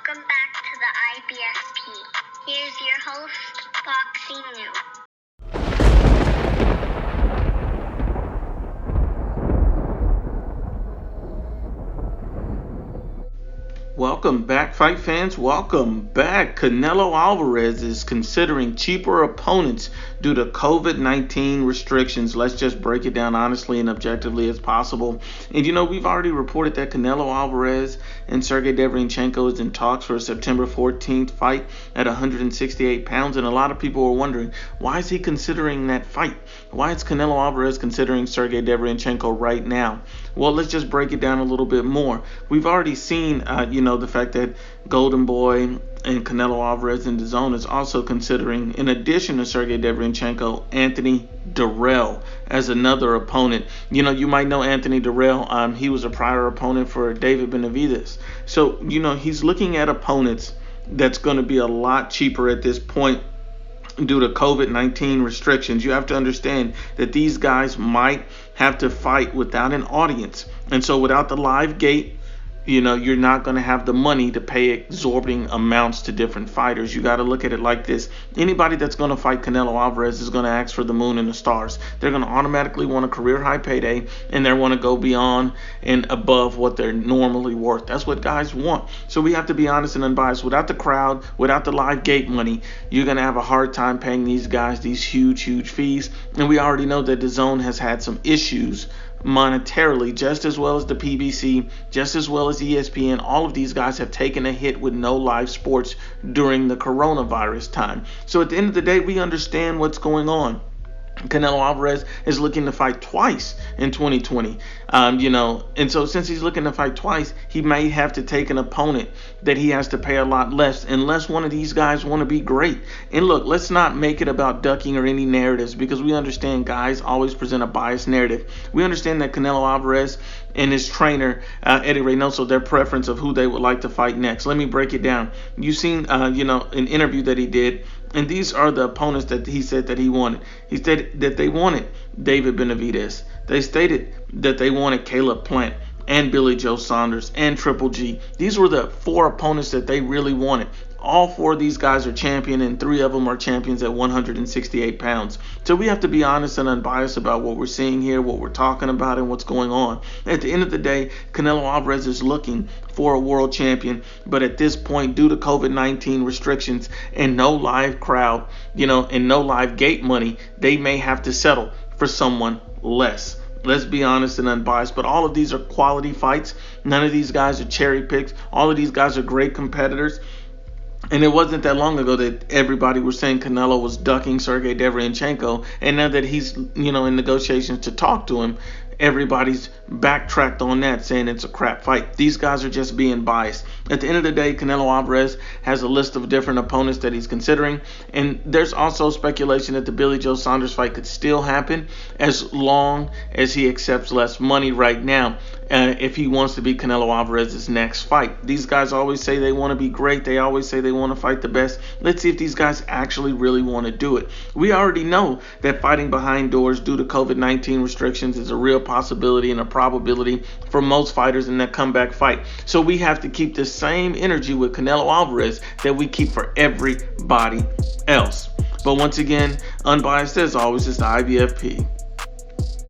Welcome back to the IBFP. Here's your host, Foxy New. Welcome back, fight fans. Welcome back. Canelo Alvarez is considering cheaper opponents due to COVID-19 restrictions. Let's just break it down honestly and objectively as possible. And we've already reported that Canelo Alvarez and Sergey Deverenchenko is in talks for a September 14th fight at 168 pounds. And a lot of people were wondering, why is he considering that fight? Why is Canelo Alvarez considering Sergey Deverenchenko right now? Well, let's just break it down a little bit more. We've already seen, the fact that Golden Boy and Canelo Alvarez in DAZN is also considering, in addition to Sergey Deverenchenko, Anthony Dirrell as another opponent. You might know Anthony Dirrell. He was a prior opponent for David Benavidez. So, he's looking at opponents that's going to be a lot cheaper at this point due to COVID-19 restrictions. You have to understand that these guys might have to fight without an audience. And so without the live gate, you're not going to have the money to pay exorbitant amounts to different fighters. You got to look at it like this. Anybody that's going to fight Canelo Alvarez is going to ask for the moon and the stars. They're going to automatically want a career high payday, and they want to go beyond and above what they're normally worth. That's what guys want. So we have to be honest and unbiased. Without the crowd, without the live gate money, you're going to have a hard time paying these guys these huge fees. And we already know that DAZN has had some issues monetarily, just as well as the PBC, just as well as ESPN. All of these guys have taken a hit with no live sports during the coronavirus time. So at the end of the day, we understand what's going on. Canelo Alvarez is looking to fight twice in 2020, and so since he's looking to fight twice, he may have to take an opponent that he has to pay a lot less, unless one of these guys want to be great. And look, let's not make it about ducking or any narratives, because we understand guys always present a biased narrative. We understand that Canelo Alvarez and his trainer, Eddie Reynoso, their preference of who they would like to fight next. Let me break it down. You've seen, an interview that he did, and these are the opponents that he said that he wanted. He said that they wanted David Benavidez. They stated that they wanted Caleb Plant and Billy Joe Saunders and Triple G. These were the four opponents that they really wanted. All four of these guys are champion, and three of them are champions at 168 pounds. So we have to be honest and unbiased about what we're seeing here, what we're talking about, and what's going on. At the end of the day, Canelo Alvarez is looking for a world champion, but at this point, due to COVID-19 restrictions and no live crowd, and no live gate money, they may have to settle for someone less. Let's be honest and unbiased, but all of these are quality fights. None of these guys are cherry picks. All of these guys are great competitors. And it wasn't that long ago that everybody was saying Canelo was ducking Sergey Deverenchenko, and now that he's, in negotiations to talk to him, everybody's backtracked on that, saying it's a crap fight. These guys are just being biased. At the end of the day, Canelo Alvarez has a list of different opponents that he's considering, and there's also speculation that the Billy Joe Saunders fight could still happen as long as he accepts less money right now, if he wants to be Canelo Alvarez's next fight. These guys always say they want to be great. They always say they want to fight the best. Let's see if these guys actually really want to do it. We already know that fighting behind doors due to COVID-19 restrictions is a real possibility and a probability for most fighters in that comeback fight. So we have to keep the same energy with Canelo Alvarez that we keep for everybody else. But once again, unbiased as always, is the IBFP.